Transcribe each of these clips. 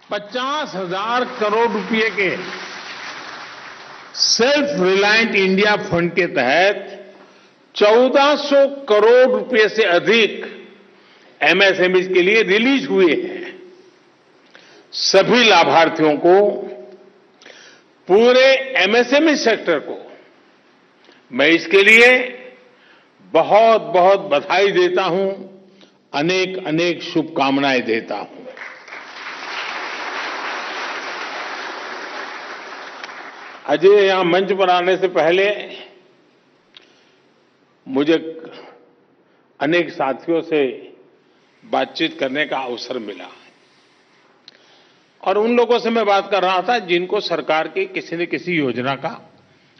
50,000 करोड़ रुपए के self reliant India fund के तहत 1400 करोड़ रुपए से अधिक एमएसएमई के लिए रिलीज हुए हैं। सभी लाभार्थियों को, पूरे एमएसएमई सेक्टर को मैं इसके लिए बहुत बहुत बधाई देता हूं, अनेक अनेक शुभकामनाएं देता हूं। अजय यहां मंच पर आने से पहले मुझे अनेक साथियों से बातचीत करने का अवसर मिला और उन लोगों से मैं बात कर रहा था जिनको सरकार की किसी न किसी योजना का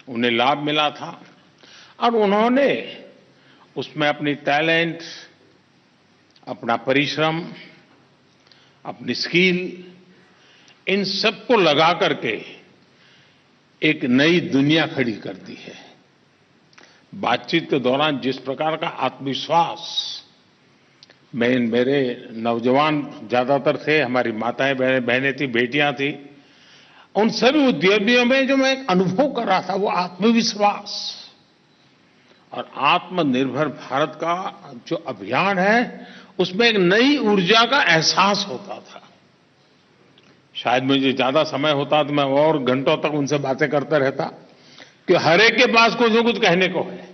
उन्हें लाभ मिला था और उन्होंने उसमें अपनी टैलेंट, अपना परिश्रम, अपनी स्किल, इन सबको लगा करके एक नई दुनिया खड़ी कर दी है। बातचीत के दौरान जिस प्रकार का आत्मविश्वास मेरे नौजवान ज्यादातर थे, हमारी माताएं बहनें थी, बेटियां थी, उन सभी उद्यमियों में जो मैं एक अनुभव कर रहा था वो आत्मविश्वास और आत्मनिर्भर भारत का जो अभियान है उसमें एक नई ऊर्जा का एहसास होता था। शायद मुझे ज्यादा समय होता तो मैं और घंटों तक उनसे बातें करता रहता कि हर एक के पास कुछ न कुछ कहने को है,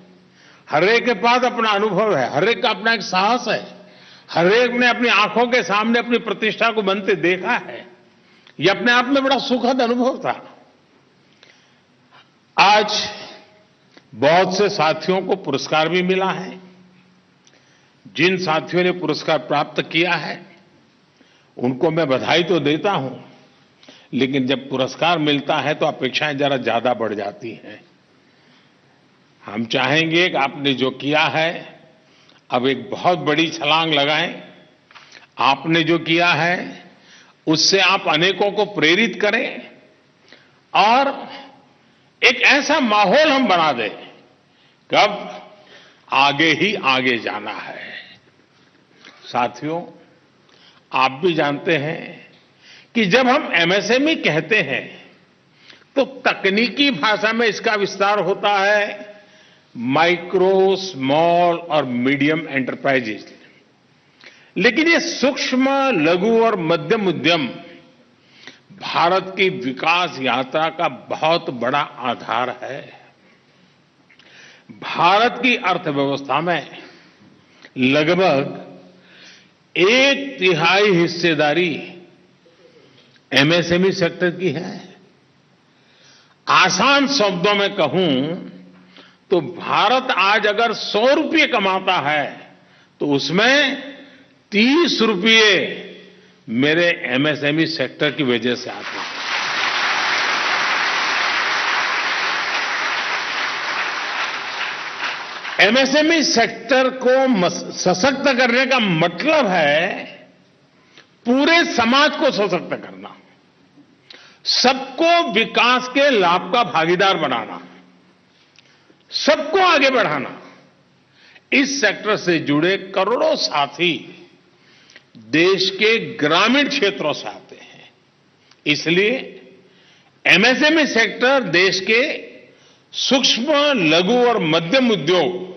हर एक के पास अपना अनुभव है, हर एक का अपना एक साहस है, हर एक ने अपनी आंखों के सामने अपनी प्रतिष्ठा को बनते देखा है। यह अपने आप में बड़ा सुखद अनुभव था। आज बहुत से साथियों को पुरस्कार भी मिला है। जिन साथियों ने पुरस्कार प्राप्त किया है उनको मैं बधाई तो देता हूं, लेकिन जब पुरस्कार मिलता है तो अपेक्षाएं जरा ज्यादा बढ़ जाती हैं। हम चाहेंगे कि आपने जो किया है अब एक बहुत बड़ी छलांग लगाएं। आपने जो किया है उससे आप अनेकों को प्रेरित करें और एक ऐसा माहौल हम बना दें कि अब आगे ही आगे जाना है। साथियों, आप भी जानते हैं कि जब हम एमएसएमई कहते हैं तो तकनीकी भाषा में इसका विस्तार होता है माइक्रो, स्मॉल और मीडियम एंटरप्राइजेज। लेकिन ये सूक्ष्म, लघु और मध्यम उद्यम भारत की विकास यात्रा का बहुत बड़ा आधार है। भारत की अर्थव्यवस्था में लगभग 1/3 हिस्सेदारी एमएसएमई सेक्टर की है। आसान शब्दों में कहूं तो भारत आज अगर 100 रुपये कमाता है तो उसमें 30 रुपये मेरे एमएसएमई सेक्टर की वजह से आते हैं। एमएसएमई सेक्टर को सशक्त करने का मतलब है पूरे समाज को सशक्त करना, सबको विकास के लाभ का भागीदार बनाना, सबको आगे बढ़ाना। इस सेक्टर से जुड़े करोड़ों साथी देश के ग्रामीण क्षेत्रों से आते हैं। इसलिए एमएसएमई सेक्टर देश के सूक्ष्म, लघु और मध्यम उद्योग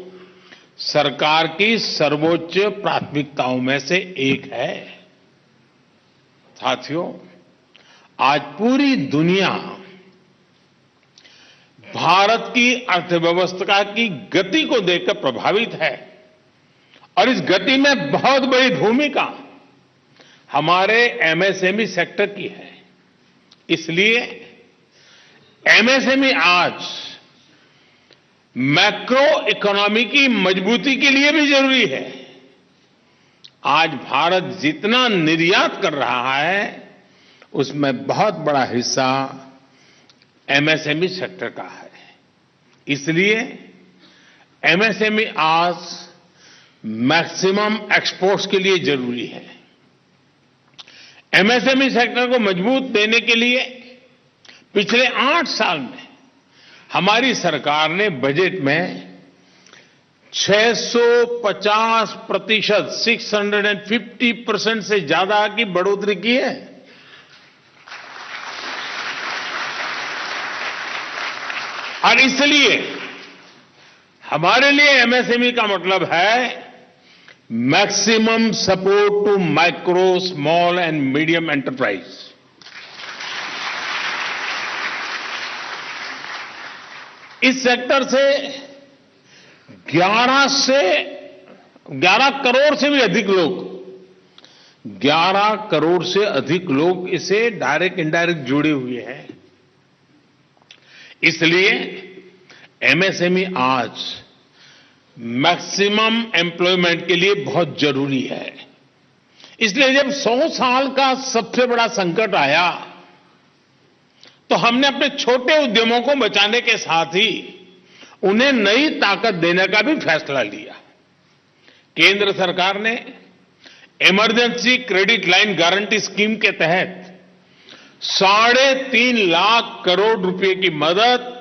सरकार की सर्वोच्च प्राथमिकताओं में से एक है। साथियों, आज पूरी दुनिया भारत की अर्थव्यवस्था की गति को देखकर प्रभावित है और इस गति में बहुत बड़ी भूमिका हमारे एमएसएमई सेक्टर की है। इसलिए एमएसएमई आज मैक्रो इकोनॉमी की मजबूती के लिए भी जरूरी है। आज भारत जितना निर्यात कर रहा है उसमें बहुत बड़ा हिस्सा एमएसएमई सेक्टर का है। इसलिए एमएसएमई आज मैक्सिमम एक्सपोर्ट्स के लिए जरूरी है। एमएसएमई सेक्टर को मजबूत देने के लिए पिछले 8 साल में हमारी सरकार ने बजट में 650% 650% से ज्यादा की बढ़ोतरी की है। और इसलिए हमारे लिए एमएसएमई का मतलब है maximum support to micro, small and medium enterprise. इस सेक्टर से 11 करोड़ से भी अधिक लोग, 11 करोड़ से अधिक लोग इससे डायरेक्ट इनडायरेक्ट जुड़े हुए हैं। इसलिए एमएसएमई आज मैक्सिमम एम्प्लॉयमेंट के लिए बहुत जरूरी है। इसलिए जब 100 साल का सबसे बड़ा संकट आया तो हमने अपने छोटे उद्यमों को बचाने के साथ ही उन्हें नई ताकत देने का भी फैसला लिया। केंद्र सरकार ने emergency credit line guarantee scheme के तहत 3.5 लाख करोड़ रुपए की मदद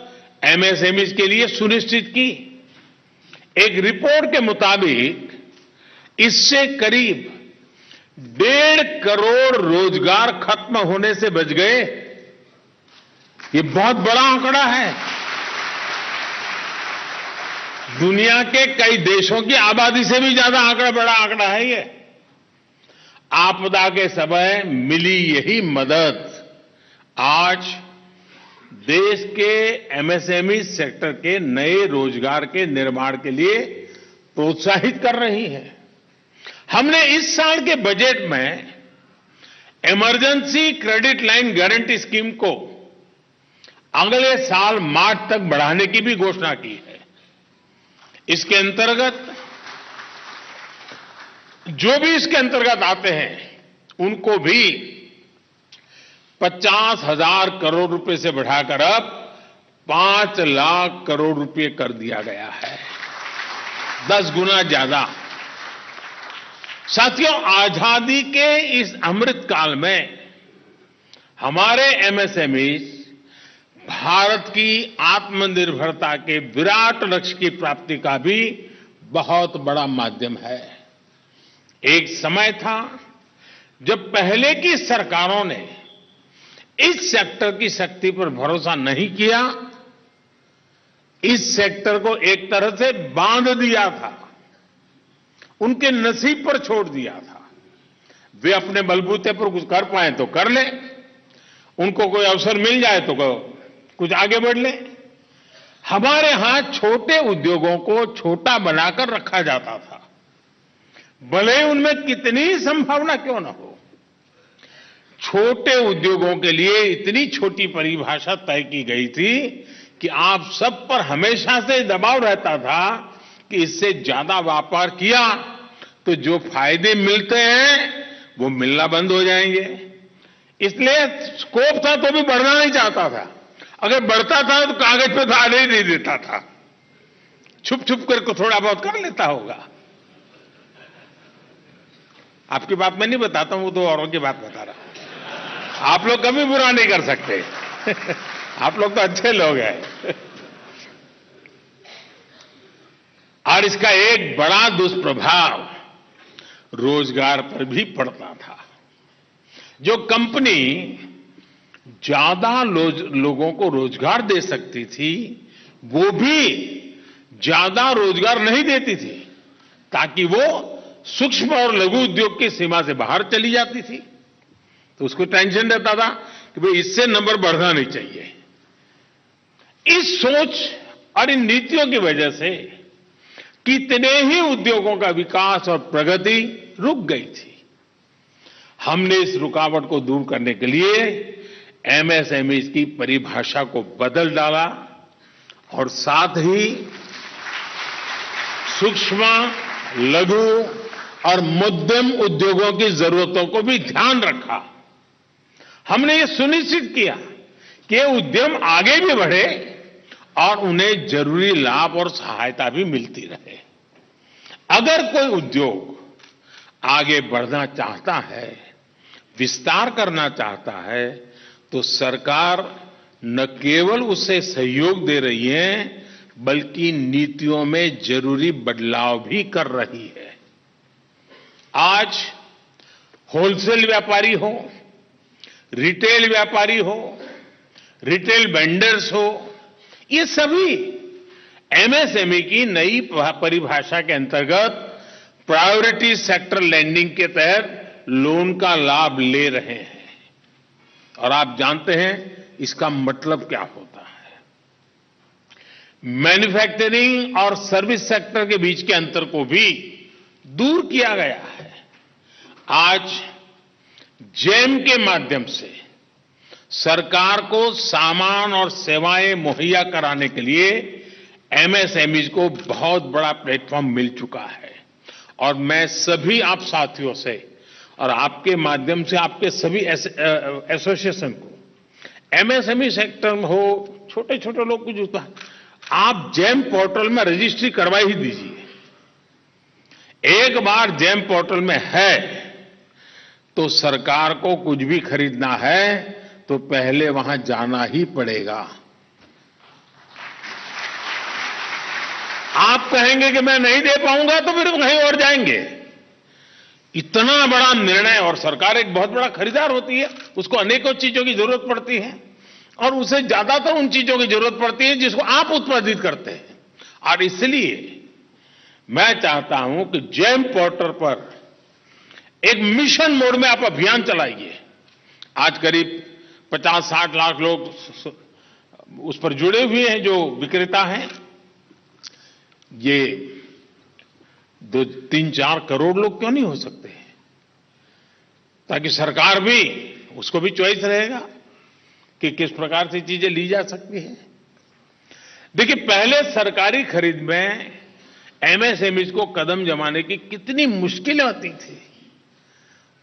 एमएसएमई के लिए सुनिश्चित की। एक रिपोर्ट के मुताबिक इससे करीब 1.5 करोड़ रोजगार खत्म होने से बच गए। ये बहुत बड़ा आंकड़ा है। दुनिया के कई देशों की आबादी से भी ज्यादा बड़ा आंकड़ा है ये। आपदा के समय मिली यही मदद आज देश के एमएसएमई सेक्टर के नए रोजगार के निर्माण के लिए प्रोत्साहित कर रही है। हमने इस साल के बजट में emergency credit line guarantee scheme को अगले साल मार्च तक बढ़ाने की भी घोषणा की है। इसके अंतर्गत जो भी इसके अंतर्गत आते हैं उनको भी 50,000 करोड़ रुपए से बढ़ाकर अब 5 लाख करोड़ रुपए कर दिया गया है, 10 गुना ज्यादा। साथियों, आजादी के इस अमृत काल में हमारे एमएसएमई भारत की आत्मनिर्भरता के विराट लक्ष्य की प्राप्ति का भी बहुत बड़ा माध्यम है। एक समय था जब पहले की सरकारों ने इस सेक्टर की शक्ति पर भरोसा नहीं किया, इस सेक्टर को एक तरह से बांध दिया था, उनके नसीब पर छोड़ दिया था। वे अपने बलबूते पर कुछ कर पाए तो कर ले, उनको कोई अवसर मिल जाए तो कुछ आगे बढ़ ले। हमारे यहां छोटे उद्योगों को छोटा बनाकर रखा जाता था, भले उनमें कितनी संभावना क्यों न हो। छोटे उद्योगों के लिए इतनी छोटी परिभाषा तय की गई थी कि आप सब पर हमेशा से दबाव रहता था कि इससे ज्यादा व्यापार किया तो जो फायदे मिलते हैं वो मिलना बंद हो जाएंगे। इसलिए स्कोप था तो भी बढ़ना नहीं चाहता था। अगर बढ़ता था तो कागज पे तो आने ही नहीं देता था, छुप छुप कर थोड़ा बहुत कर लेता होगा। आपकी बात मैं नहीं बताता हूं, वो तो औरों की बात बता रहा। आप लोग कभी बुरा नहीं कर सकते आप लोग तो अच्छे लोग हैं। और इसका एक बड़ा दुष्प्रभाव रोजगार पर भी पड़ता था। जो कंपनी ज्यादा लोगों को रोजगार दे सकती थी वो भी ज्यादा रोजगार नहीं देती थी, ताकि वो सूक्ष्म और लघु उद्योग की सीमा से बाहर चली जाती थी। तो उसको टेंशन रहता था कि भाई इससे नंबर बढ़ना नहीं चाहिए। इस सोच और इन नीतियों की वजह से कितने ही उद्योगों का विकास और प्रगति रुक गई थी। हमने इस रुकावट को दूर करने के लिए एमएसएमई की परिभाषा को बदल डाला और साथ ही सूक्ष्म, लघु और मध्यम उद्योगों की जरूरतों को भी ध्यान रखा। हमने ये सुनिश्चित किया कि उद्यम आगे भी बढ़े और उन्हें जरूरी लाभ और सहायता भी मिलती रहे। अगर कोई उद्योग आगे बढ़ना चाहता है, विस्तार करना चाहता है, तो सरकार न केवल उसे सहयोग दे रही है बल्कि नीतियों में जरूरी बदलाव भी कर रही है। आज होलसेल व्यापारी हो, रिटेल व्यापारी हो, रिटेल वेंडर्स हो ये सभी एमएसएमई की नई परिभाषा के अंतर्गत प्रायोरिटी सेक्टर लैंडिंग के तहत लोन का लाभ ले रहे हैं। और आप जानते हैं इसका मतलब क्या होता है। मैन्युफैक्चरिंग और सर्विस सेक्टर के बीच के अंतर को भी दूर किया गया है। आज जेम के माध्यम से सरकार को सामान और सेवाएं मुहैया कराने के लिए एमएसएमई को बहुत बड़ा प्लेटफॉर्म मिल चुका है। और मैं सभी आप साथियों से और आपके माध्यम से आपके सभी एसोसिएशन को, एमएसएमई सेक्टर में हो, छोटे छोटे लोग कुछ होता है, आप जेम पोर्टल में रजिस्ट्री करवा ही दीजिए। एक बार जेम पोर्टल में है तो सरकार को कुछ भी खरीदना है तो पहले वहां जाना ही पड़ेगा। आप कहेंगे कि मैं नहीं दे पाऊंगा तो फिर कहीं और जाएंगे। इतना बड़ा निर्णय, और सरकार एक बहुत बड़ा खरीदार होती है, उसको अनेकों चीजों की जरूरत पड़ती है और उसे ज्यादातर उन चीजों की जरूरत पड़ती है जिसको आप उत्पादित करते हैं। और इसलिए मैं चाहता हूं कि जेम पोर्टल पर एक मिशन मोड में आप अभियान चलाइए। आज करीब 50-60 लाख लोग उस पर जुड़े हुए हैं जो विक्रेता हैं। ये 2-3-4 करोड़ लोग क्यों नहीं हो सकते हैं, ताकि सरकार भी, उसको भी चॉइस रहेगा कि किस प्रकार से चीजें ली जा सकती हैं। देखिए, पहले सरकारी खरीद में एमएसएमई को कदम जमाने की कितनी मुश्किलें होती थी।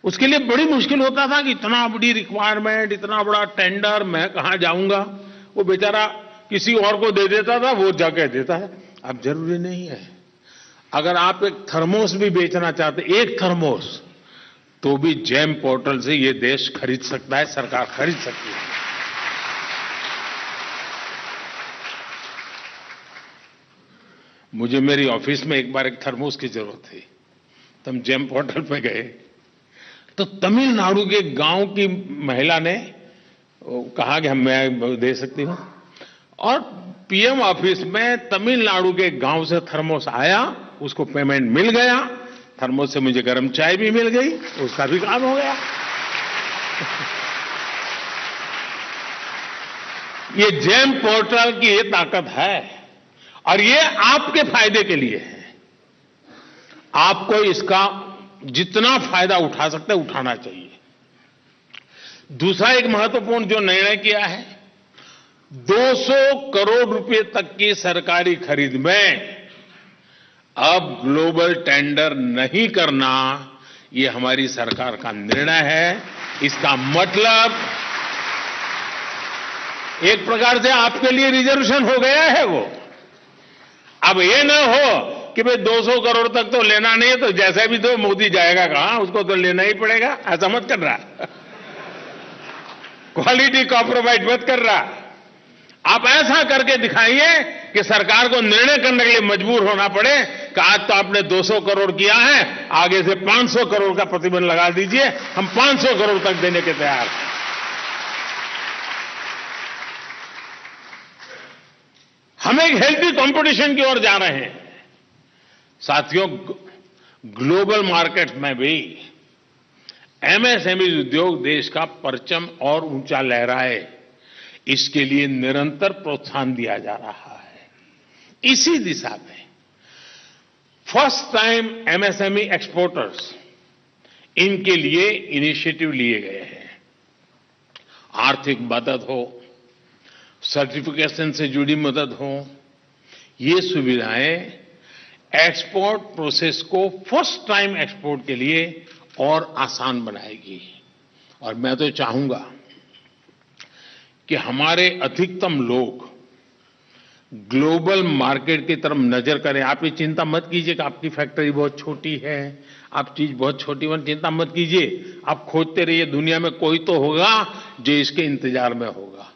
उसके लिए बड़ी मुश्किल होता था कि इतना बड़ी रिक्वायरमेंट, इतना बड़ा टेंडर, मैं कहां जाऊंगा। वो बेचारा किसी और को दे देता था, वो जाके देता है। अब जरूरी नहीं है। अगर आप एक थर्मोस भी बेचना चाहते, एक थर्मोस, तो भी जेम पोर्टल से ये देश खरीद सकता है, सरकार खरीद सकती है। मुझे मेरी ऑफिस में एक बार एक थर्मोस की जरूरत थी, तो हम जेम पोर्टल पे गए तो तमिलनाडु के गांव की महिला ने कहा कि मैं दे सकती हूं, और पीएम ऑफिस में तमिलनाडु के गांव से थर्मोस आया, उसको पेमेंट मिल गया, थर्मोस से मुझे गर्म चाय भी मिल गई, उसका भी काम हो गया। ये जेम पोर्टल की ये ताकत है और ये आपके फायदे के लिए है। आपको इसका जितना फायदा उठा सकते हैं उठाना चाहिए। दूसरा एक महत्वपूर्ण जो निर्णय किया है, 200 करोड़ रुपए तक की सरकारी खरीद में अब ग्लोबल टेंडर नहीं करना, ये हमारी सरकार का निर्णय है। इसका मतलब एक प्रकार से आपके लिए रिजर्वेशन हो गया है। वो अब ये ना हो कि भाई 200 करोड़ तक तो लेना नहीं है, तो जैसे भी तो मोदी जाएगा कहां, उसको तो लेना ही पड़ेगा, ऐसा मत कर रहा। क्वालिटी कॉम्प्रोमाइज मत कर रहा। आप ऐसा करके दिखाइए कि सरकार को निर्णय करने के लिए मजबूर होना पड़े कि आज तो आपने 200 करोड़ किया है, आगे से 500 करोड़ का प्रतिबंध लगा दीजिए, हम 500 करोड़ तक देने के तैयार हैं। हम एक हेल्थी कंपटीशन की ओर जा रहे हैं। साथियों, ग्लोबल मार्केट में भी एमएसएमई उद्योग देश का परचम और ऊंचा लहराए, इसके लिए निरंतर प्रोत्साहन दिया जा रहा है। इसी दिशा में फर्स्ट टाइम एमएसएमई एक्सपोर्टर्स, इनके लिए इनिशिएटिव लिए गए हैं। आर्थिक मदद हो, सर्टिफिकेशन से जुड़ी मदद हो, ये सुविधाएं एक्सपोर्ट प्रोसेस को फर्स्ट टाइम एक्सपोर्ट के लिए और आसान बनाएगी। और मैं तो चाहूंगा कि हमारे अधिकतम लोग ग्लोबल मार्केट की तरफ नजर करें। आप ये चिंता मत कीजिए कि आपकी फैक्ट्री बहुत छोटी है, आप चीज बहुत छोटी है, चिंता मत कीजिए। आप खोजते रहिए, दुनिया में कोई तो होगा जो इसके इंतजार में होगा।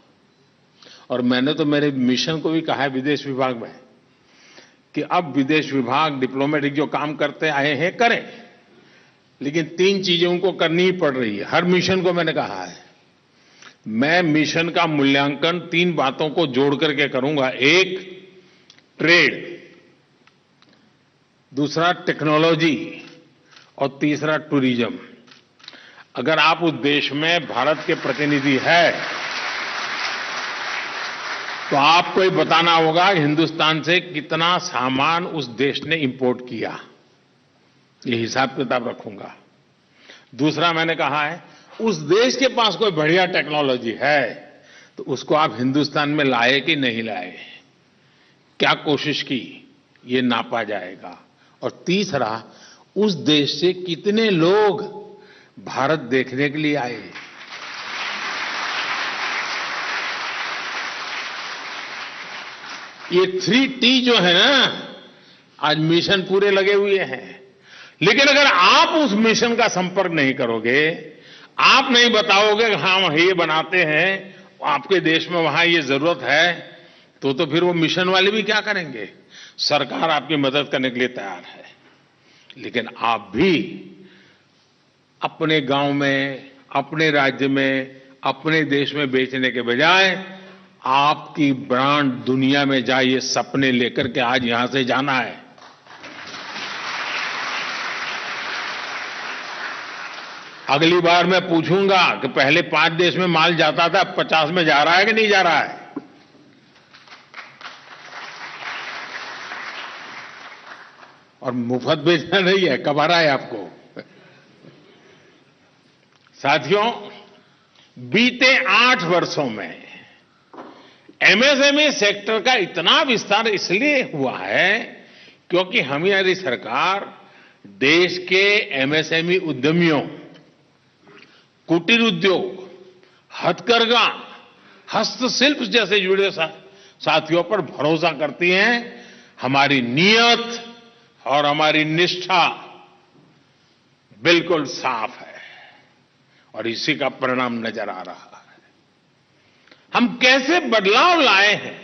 और मैंने तो मेरे मिशन को भी कहा है विदेश विभाग में कि अब विदेश विभाग डिप्लोमेटिक जो काम करते आए हैं करें, लेकिन 3 चीजें उनको करनी ही पड़ रही है। हर मिशन को मैंने कहा है, मैं मिशन का मूल्यांकन 3 बातों को जोड़ करके करूंगा। एक, ट्रेड, दूसरा टेक्नोलॉजी और तीसरा टूरिज्म। अगर आप उस देश में भारत के प्रतिनिधि हैं तो आपको ये बताना होगा हिंदुस्तान से कितना सामान उस देश ने इंपोर्ट किया, ये हिसाब किताब रखूंगा। दूसरा, मैंने कहा है उस देश के पास कोई बढ़िया टेक्नोलॉजी है तो उसको आप हिंदुस्तान में लाए कि नहीं लाए, क्या कोशिश की, ये नापा जाएगा। और तीसरा, उस देश से कितने लोग भारत देखने के लिए आए। ये 3T जो है ना, आज मिशन पूरे लगे हुए हैं, लेकिन अगर आप उस मिशन का संपर्क नहीं करोगे, आप नहीं बताओगे कि हाँ ये बनाते हैं, आपके देश में वहां ये जरूरत है, तो फिर वो मिशन वाले भी क्या करेंगे। सरकार आपकी मदद करने के लिए तैयार है, लेकिन आप भी अपने गांव में, अपने राज्य में, अपने देश में बेचने के बजाय आपकी ब्रांड दुनिया में जाए, ये सपने लेकर के आज यहां से जाना है। अगली बार मैं पूछूंगा कि पहले 5 देश में माल जाता था, 50 में जा रहा है कि नहीं जा रहा है। और मुफ्त बेचना नहीं है, कब आ रहा है आपको। साथियों, बीते 8 वर्षों में एमएसएमई सेक्टर का इतना विस्तार इसलिए हुआ है क्योंकि हमारी सरकार देश के एमएसएमई उद्यमियों, कुटीर उद्योग, हथकरघा, हस्तशिल्प जैसे जुड़े साथियों पर भरोसा करती हैं। हमारी नीयत और हमारी निष्ठा बिल्कुल साफ है और इसी का परिणाम नजर आ रहा है। हम कैसे बदलाव लाए हैं,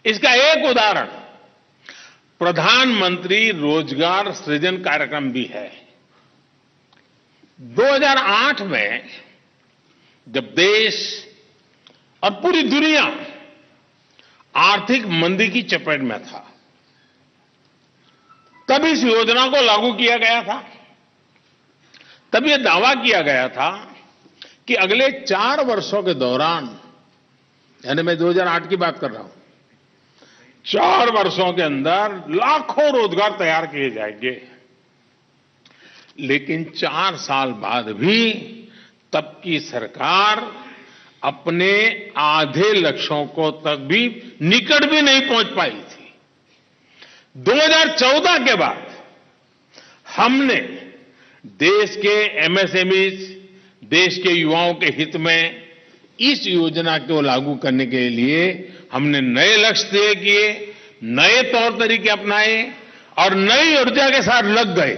इसका एक उदाहरण प्रधानमंत्री रोजगार सृजन कार्यक्रम भी है। 2008 में जब देश और पूरी दुनिया आर्थिक मंदी की चपेट में था, तब इस योजना को लागू किया गया था। तब यह दावा किया गया था कि अगले 4 वर्षों के दौरान, यानी मैं 2008 की बात कर रहा हूं, 4 वर्षों के अंदर लाखों रोजगार तैयार किए जाएंगे। लेकिन 4 साल बाद भी तब की सरकार अपने आधे लक्ष्यों को तक भी निकट भी नहीं पहुंच पाई थी। 2014 के बाद हमने देश के एमएसएमईज, देश के युवाओं के हित में इस योजना को लागू करने के लिए हमने नए लक्ष्य तय किए, नए तौर तरीके अपनाए और नई ऊर्जा के साथ लग गए।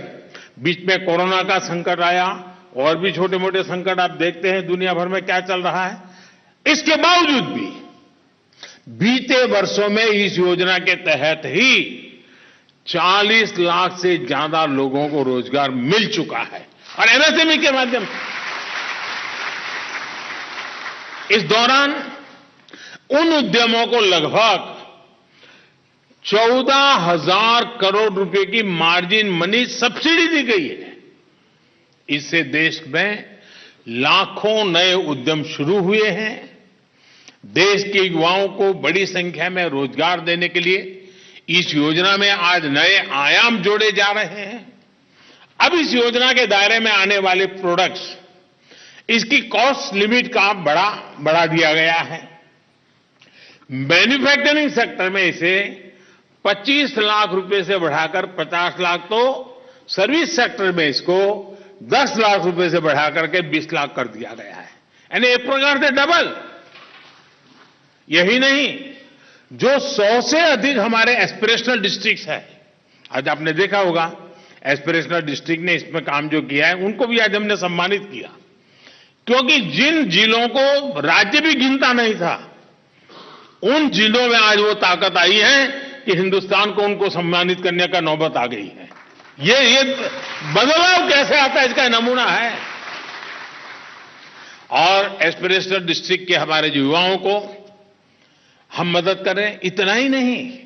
बीच में कोरोना का संकट आया और भी छोटे मोटे संकट आप देखते हैं दुनिया भर में क्या चल रहा है। इसके बावजूद भी बीते वर्षों में इस योजना के तहत ही 40 लाख से ज्यादा लोगों को रोजगार मिल चुका है और एमएसएमई के माध्यम से। इस दौरान उन उद्यमों को लगभग 14,000 करोड़ रुपए की मार्जिन मनी सब्सिडी दी गई है। इससे देश में लाखों नए उद्यम शुरू हुए हैं। देश के युवाओं को बड़ी संख्या में रोजगार देने के लिए इस योजना में आज नए आयाम जोड़े जा रहे हैं। अब इस योजना के दायरे में आने वाले प्रोडक्ट्स, इसकी कॉस्ट लिमिट का बढ़ा दिया गया है। मैन्युफैक्चरिंग सेक्टर में इसे 25 लाख रुपए से बढ़ाकर 50 लाख, तो सर्विस सेक्टर में इसको 10 लाख रुपए से बढ़ाकर के 20 लाख कर दिया गया है, यानी एक प्रकार से डबल। यही नहीं, जो 100 से अधिक हमारे एस्पिरेशनल डिस्ट्रिक्ट्स है, आज आपने देखा होगा एस्पिरेशनल डिस्ट्रिक्ट ने इसमें काम जो किया है उनको भी आज हमने सम्मानित किया, क्योंकि जिन जिलों को राज्य भी गिनता नहीं था, उन जिलों में आज वो ताकत आई है कि हिंदुस्तान को उनको सम्मानित करने का नौबत आ गई है। ये बदलाव कैसे आता है, इसका नमूना है। और एस्पिरेशनल डिस्ट्रिक्ट के हमारे जो युवाओं को हम मदद करें। इतना ही नहीं,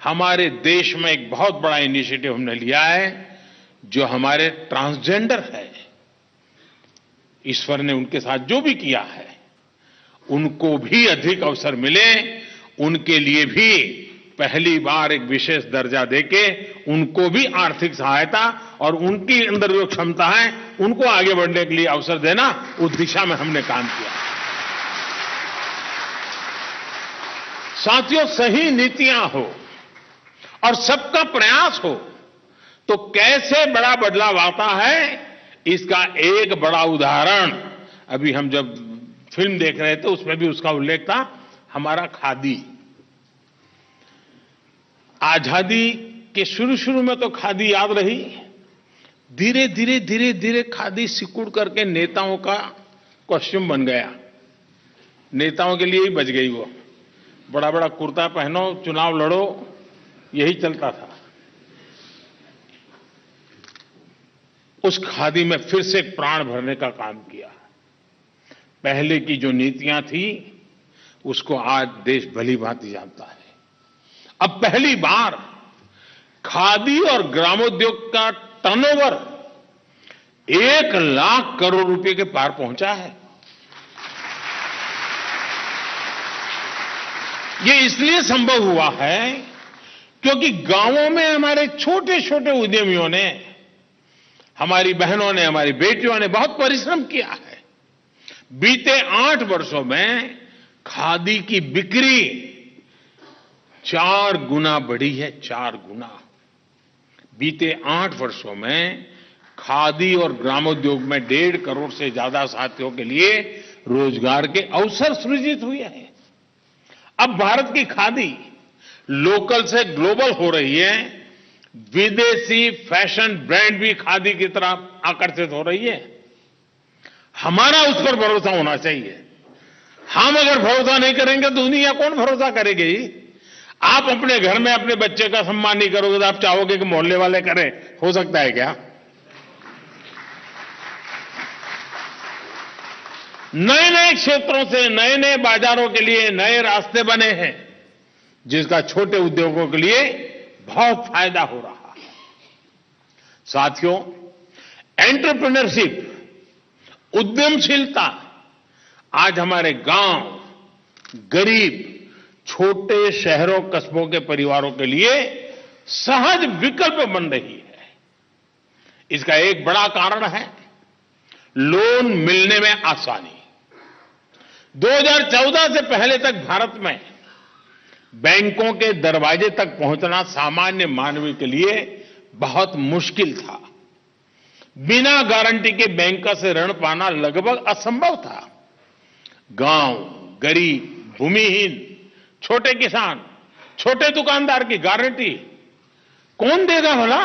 हमारे देश में एक बहुत बड़ा इनिशिएटिव हमने लिया है, जो हमारे ट्रांसजेंडर है, ईश्वर ने उनके साथ जो भी किया है, उनको भी अधिक अवसर मिले, उनके लिए भी पहली बार एक विशेष दर्जा देके उनको भी आर्थिक सहायता और उनकी अंदर जो क्षमता है उनको आगे बढ़ने के लिए अवसर देना, उस दिशा में हमने काम किया। साथियों, सही नीतियां हो और सबका प्रयास हो तो कैसे बड़ा बदलाव आता है, इसका एक बड़ा उदाहरण अभी हम जब फिल्म देख रहे थे उसमें भी उसका उल्लेख था, हमारा खादी। आजादी के शुरू में तो खादी याद रही, धीरे धीरे खादी सिकुड़ करके नेताओं का कॉस्ट्यूम बन गया। नेताओं के लिए ही बच गई वो, बड़ा बड़ा कुर्ता पहनो, चुनाव लड़ो, यही चलता था। उस खादी में फिर से प्राण भरने का काम किया। पहले की जो नीतियां थी उसको आज देश भली भांति जानता है। अब पहली बार खादी और ग्रामोद्योग का टर्नओवर 1 लाख करोड़ रुपए के पार पहुंचा है। ये इसलिए संभव हुआ है क्योंकि गांवों में हमारे छोटे छोटे उद्यमियों ने, हमारी बहनों ने, हमारी बेटियों ने बहुत परिश्रम किया है। बीते 8 वर्षों में खादी की बिक्री 4 गुना बढ़ी है, 4 गुना। बीते 8 वर्षों में खादी और ग्रामोद्योग में 1.5 करोड़ से ज्यादा साथियों के लिए रोजगार के अवसर सृजित हुए हैं। अब भारत की खादी लोकल से ग्लोबल हो रही है। विदेशी फैशन ब्रांड भी खादी की तरफ आकर्षित हो रही है। हमारा उस पर भरोसा होना चाहिए। हम अगर भरोसा नहीं करेंगे तो दुनिया कौन भरोसा करेगी? आप अपने घर में अपने बच्चे का सम्मान नहीं करोगे तो आप चाहोगे कि मोहल्ले वाले करें? हो सकता है क्या? नए नए क्षेत्रों से नए नए बाजारों के लिए नए रास्ते बने हैं, जिसका छोटे उद्योगों के लिए बहुत फायदा हो रहा है। साथियों, एंटरप्रेन्योरशिप, उद्यमशीलता आज हमारे गांव, गरीब, छोटे शहरों कस्बों के परिवारों के लिए सहज विकल्प बन रही है। इसका एक बड़ा कारण है लोन मिलने में आसानी। 2014 से पहले तक भारत में बैंकों के दरवाजे तक पहुंचना सामान्य मानव के लिए बहुत मुश्किल था। बिना गारंटी के बैंक से ऋण पाना लगभग असंभव था। गांव, गरीब, भूमिहीन, छोटे किसान, छोटे दुकानदार की गारंटी कौन देगा भला?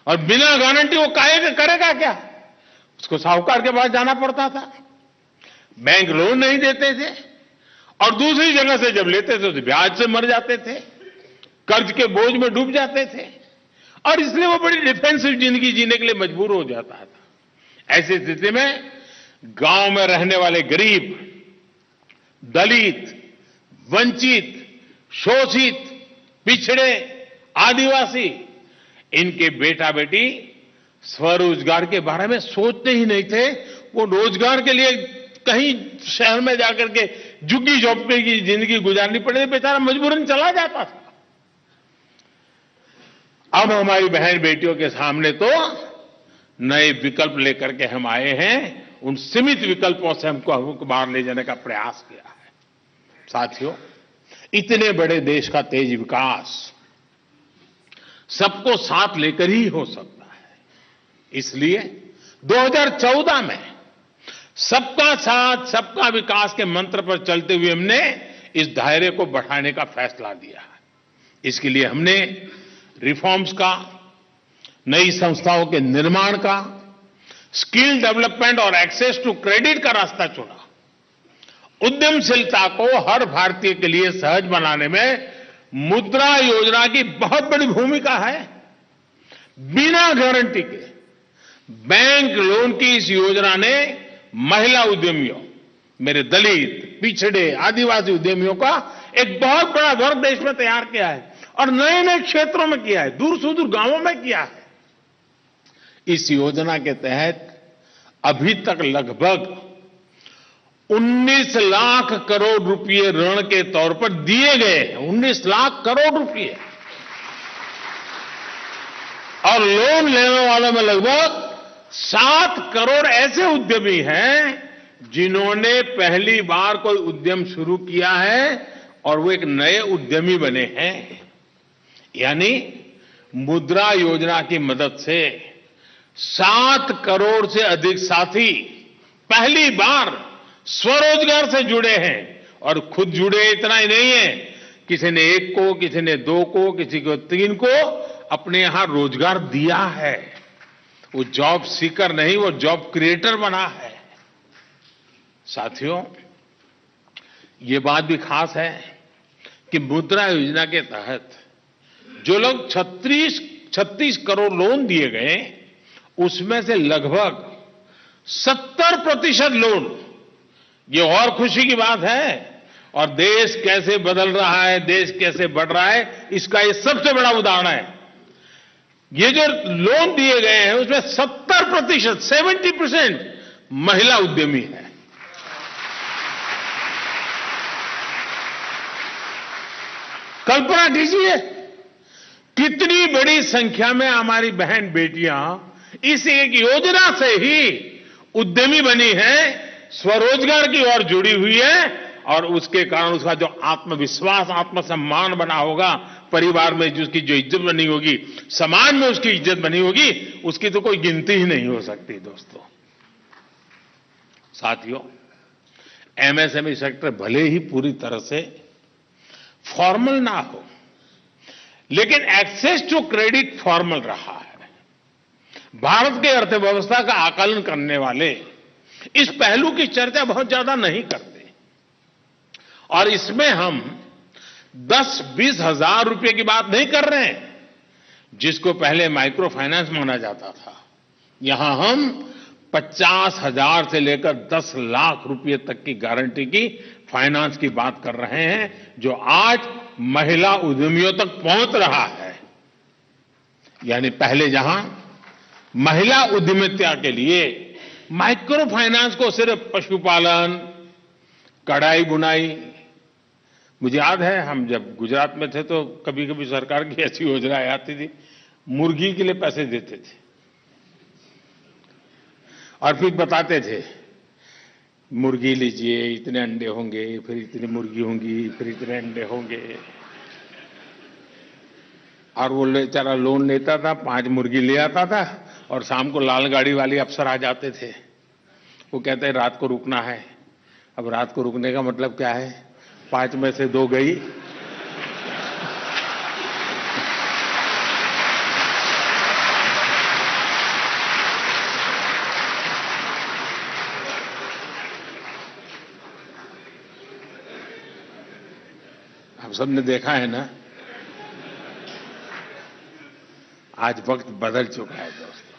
और बिना गारंटी वो करेगा क्या? उसको साहूकार के पास जाना पड़ता था। बैंक लोन नहीं देते थे और दूसरी जगह से जब लेते थे तो ब्याज से मर जाते थे, कर्ज के बोझ में डूब जाते थे और इसलिए वो बड़ी डिफेंसिव जिंदगी जीने के लिए मजबूर हो जाता था। ऐसी स्थिति में गांव में रहने वाले गरीब, दलित, वंचित, शोषित, पिछड़े, आदिवासी, इनके बेटा बेटी स्वरोजगार के बारे में सोचते ही नहीं थे। वो रोजगार के लिए कहीं शहर में जाकर के झुग्गी झोंपड़ी की जिंदगी गुजारनी पड़े, बेचारा मजबूरन चला जाता था। अब हमारी बहन बेटियों के सामने तो नए विकल्प लेकर के हम आए हैं। उन सीमित विकल्पों से हमको बाहर ले जाने का प्रयास किया है। साथियों, इतने बड़े देश का तेज विकास सबको साथ लेकर ही हो सकता है। इसलिए 2014 में सबका साथ सबका विकास के मंत्र पर चलते हुए हमने इस दायरे को बढ़ाने का फैसला लिया है। इसके लिए हमने रिफॉर्म्स का, नई संस्थाओं के निर्माण का, स्किल डेवलपमेंट और एक्सेस टू क्रेडिट का रास्ता चुना। उद्यमशीलता को हर भारतीय के लिए सहज बनाने में मुद्रा योजना की बहुत बड़ी भूमिका है। बिना गारंटी के बैंक लोन की इस योजना ने महिला उद्यमियों, मेरे दलित, पिछड़े, आदिवासी उद्यमियों का एक बहुत बड़ा वर्ग देश में तैयार किया है और नए नए क्षेत्रों में किया है, दूर सुदूर गांवों में किया है। इस योजना के तहत अभी तक लगभग 19 लाख करोड़ रुपए ऋण के तौर पर दिए गए हैं। 19 लाख करोड़ रुपए। और लोन लेने वालों में लगभग 7 करोड़ ऐसे उद्यमी हैं जिन्होंने पहली बार कोई उद्यम शुरू किया है और वो एक नए उद्यमी बने हैं। यानी मुद्रा योजना की मदद से 7 करोड़ से अधिक साथी पहली बार स्वरोजगार से जुड़े हैं। और खुद जुड़े इतना ही नहीं है, किसी ने 1 को, किसी ने 2 को, किसी को 3 को अपने यहां रोजगार दिया है। वो जॉब सीकर नहीं, वो जॉब क्रिएटर बना है। साथियों, ये बात भी खास है कि मुद्रा योजना के तहत जो लोग 36 करोड़ लोन दिए गए, उसमें से लगभग 70% लोन, ये और खुशी की बात है। और देश कैसे बदल रहा है, देश कैसे बढ़ रहा है, इसका ये सबसे बड़ा उदाहरण है। ये जो लोन दिए गए हैं उसमें 70%, 70% महिला उद्यमी है। कल्पना कीजिए कितनी बड़ी संख्या में हमारी बहन बेटियां इस एक योजना से ही उद्यमी बनी है, स्वरोजगार की ओर जुड़ी हुई है। और उसके कारण उसका जो आत्मविश्वास, आत्मसम्मान बना होगा, परिवार में जिसकी जो इज्जत बनी होगी, समाज में उसकी इज्जत बनी होगी, उसकी तो कोई गिनती ही नहीं हो सकती। दोस्तों, साथियों, एमएसएमई सेक्टर भले ही पूरी तरह से फॉर्मल ना हो, लेकिन एक्सेस टू क्रेडिट फॉर्मल रहा है। भारत की अर्थव्यवस्था का आकलन करने वाले इस पहलू की चर्चा बहुत ज्यादा नहीं करते। और इसमें हम 10-20 हजार रुपए की बात नहीं कर रहे हैं, जिसको पहले माइक्रो फाइनेंस माना जाता था। यहां हम 50,000 से लेकर 10 लाख रुपए तक की गारंटी की फाइनेंस की बात कर रहे हैं, जो आज महिला उद्यमियों तक पहुंच रहा है। यानी पहले जहां महिला उद्यमिता के लिए माइक्रो फाइनेंस को सिर्फ पशुपालन, कढ़ाई बुनाई, मुझे याद है हम जब गुजरात में थे तो कभी कभी सरकार की ऐसी योजना आती थी, मुर्गी के लिए पैसे देते थे और फिर बताते थे मुर्गी लीजिए, इतने अंडे होंगे, फिर इतनी मुर्गी होंगी, फिर इतने अंडे होंगे। और वो बेचारा लोन लेता था, 5 मुर्गी ले आता था और शाम को लाल गाड़ी वाले अफसर आ जाते थे। वो कहते हैं रात को रुकना है। अब रात को रुकने का मतलब क्या है? 5 में से 2 गई, हम सबने देखा है ना। आज वक्त बदल चुका है दोस्तों।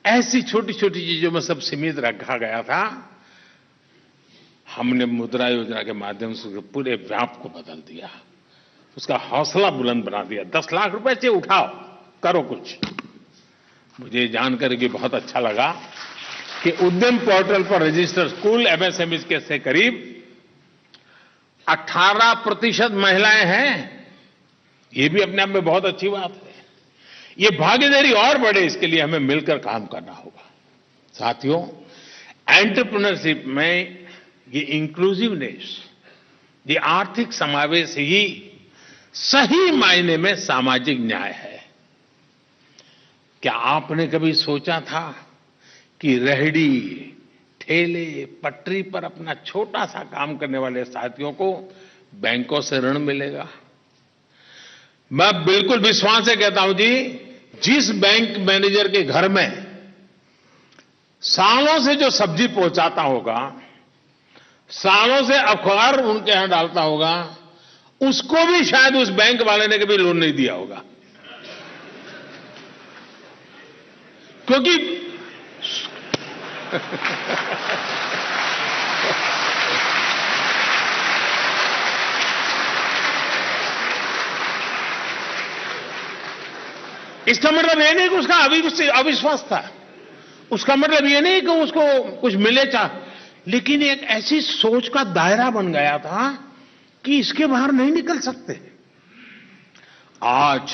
ऐसी छोटी छोटी चीजों में सब सीमित रखा गया था। हमने मुद्रा योजना के माध्यम से पूरे व्याप को बदल दिया, उसका हौसला बुलंद बना दिया। 10 लाख रुपए से उठाओ, करो कुछ। मुझे जानकर के बहुत अच्छा लगा कि उद्यम पोर्टल पर रजिस्टर्ड कुल एमएसएमई के से करीब 18% महिलाएं हैं। ये भी अपने आप में बहुत अच्छी बात है। ये भागीदारी और बढ़े, इसके लिए हमें मिलकर काम करना होगा। साथियों, एंटरप्रेन्योरशिप में ये इंक्लूसिवनेस, ये आर्थिक समावेश ही सही मायने में सामाजिक न्याय है। क्या आपने कभी सोचा था कि रेहड़ी, ठेले, पटरी पर अपना छोटा सा काम करने वाले साथियों को बैंकों से ऋण मिलेगा? मैं बिल्कुल विश्वास से कहता हूं जी, जिस बैंक मैनेजर के घर में सालों से जो सब्जी पहुंचाता होगा, सालों से अखबार उनके यहां डालता होगा, उसको भी शायद उस बैंक वाले ने कभी लोन नहीं दिया होगा। क्योंकि इसका मतलब ये नहीं कि उसका अविश्वास था, उसका मतलब ये नहीं कि उसको कुछ मिले लेकिन एक ऐसी सोच का दायरा बन गया था कि इसके बाहर नहीं निकल सकते। आज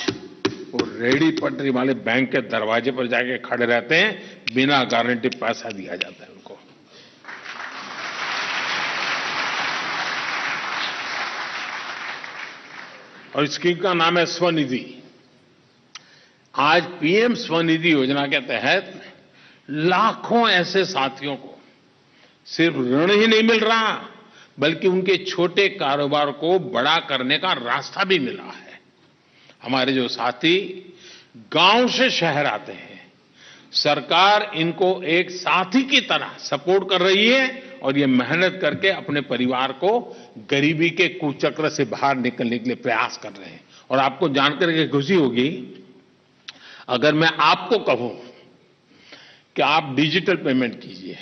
वो रेहड़ी पटरी वाले बैंक के दरवाजे पर जाके खड़े रहते हैं, बिना गारंटी पैसा दिया जाता है उनको। और स्कीम का नाम है स्वनिधि। आज पीएम स्वनिधि योजना के तहत लाखों ऐसे साथियों को सिर्फ ऋण ही नहीं मिल रहा, बल्कि उनके छोटे कारोबार को बड़ा करने का रास्ता भी मिला है। हमारे जो साथी गांव से शहर आते हैं, सरकार इनको एक साथी की तरह सपोर्ट कर रही है और ये मेहनत करके अपने परिवार को गरीबी के कुचक्र से बाहर निकलने के लिए प्रयास कर रहे हैं। और आपको जानकर के खुशी होगी, अगर मैं आपको कहूं कि आप डिजिटल पेमेंट कीजिए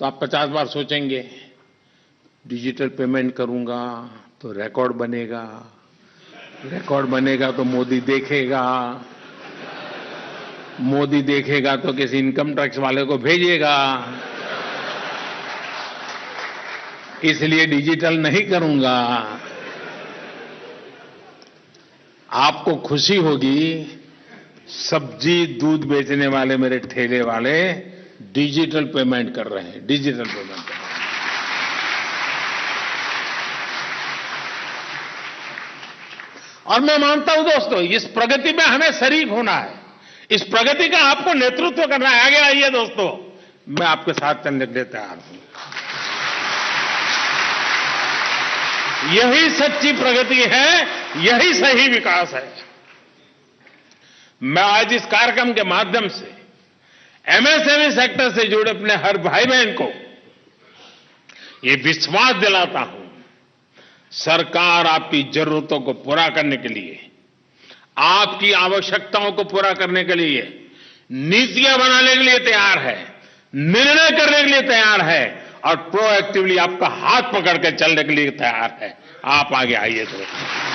तो आप 50 बार सोचेंगे, डिजिटल पेमेंट करूंगा तो रिकॉर्ड बनेगा, रिकॉर्ड बनेगा तो मोदी देखेगा, मोदी देखेगा तो किसी इनकम टैक्स वाले को भेजेगा, इसलिए डिजिटल नहीं करूंगा। आपको खुशी होगी, सब्जी दूध बेचने वाले मेरे ठेले वाले डिजिटल पेमेंट कर रहे हैं, डिजिटल पेमेंट कर रहे हैं। और मैं मानता हूं दोस्तों, इस प्रगति में हमें शरीक होना है, इस प्रगति का आपको नेतृत्व करना है। आगे आइए दोस्तों, मैं आपके साथ चलने के लिए तैयार हूं। यही सच्ची प्रगति है, यही सही विकास है। मैं आज इस कार्यक्रम के माध्यम से एमएसएमई सेक्टर से जुड़े अपने हर भाई बहन को ये विश्वास दिलाता हूं, सरकार आपकी जरूरतों को पूरा करने के लिए, आपकी आवश्यकताओं को पूरा करने के लिए नीतियां बनाने के लिए तैयार है, निर्णय करने के लिए तैयार है और प्रोएक्टिवली आपका हाथ पकड़ के चलने के लिए तैयार है। आप आगे आइए दोस्तों।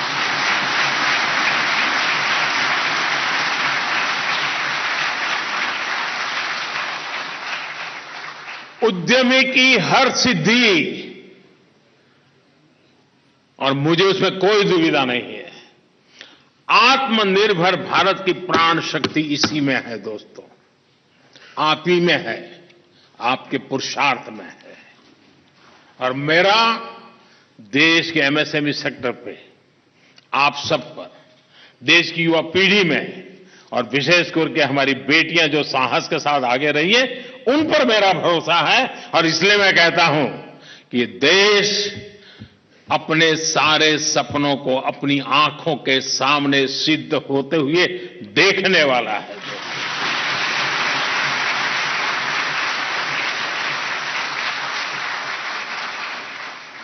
उद्यमी की हर सिद्धि, और मुझे उसमें कोई दुविधा नहीं है, आत्मनिर्भर भारत की प्राण शक्ति इसी में है दोस्तों, आप ही में है, आपके पुरुषार्थ में है। और मेरा देश के एमएसएमई सेक्टर पे, आप सब पर, देश की युवा पीढ़ी में और विशेष करके हमारी बेटियां जो साहस के साथ आगे रही है, उन पर मेरा भरोसा है। और इसलिए मैं कहता हूं कि देश अपने सारे सपनों को अपनी आंखों के सामने सिद्ध होते हुए देखने वाला है।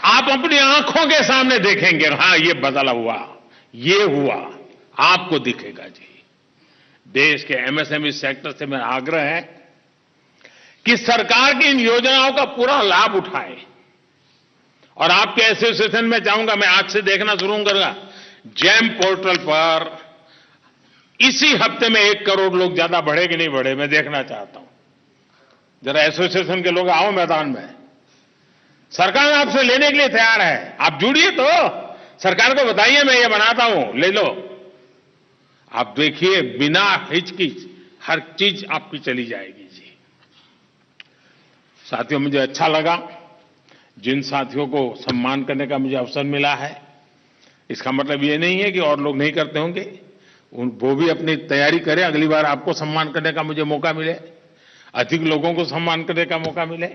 आप अपनी आंखों के सामने देखेंगे, हां ये बदला हुआ, ये हुआ, आपको दिखेगा जी। देश के एमएसएमई सेक्टर से मेरा आग्रह है कि सरकार की इन योजनाओं का पूरा लाभ उठाएं। और आपके एसोसिएशन में चाहूंगा, मैं आज से देखना शुरू करूंगा, जैम पोर्टल पर इसी हफ्ते में 1 करोड़ लोग, ज्यादा बढ़े कि नहीं बढ़े, मैं देखना चाहता हूं। जरा एसोसिएशन के लोग आओ मैदान में, सरकार आपसे लेने के लिए तैयार है, आप जुड़िए तो सरकार को बताइए मैं ये बनाता हूं, ले लो। आप देखिए, बिना हिचकिच हर चीज आपकी चली जाएगी जी। साथियों, मुझे अच्छा लगा, जिन साथियों को सम्मान करने का मुझे अवसर मिला है, इसका मतलब ये नहीं है कि और लोग नहीं करते होंगे, वो भी अपनी तैयारी करें, अगली बार आपको सम्मान करने का मुझे मौका मिले, अधिक लोगों को सम्मान करने का मौका मिले।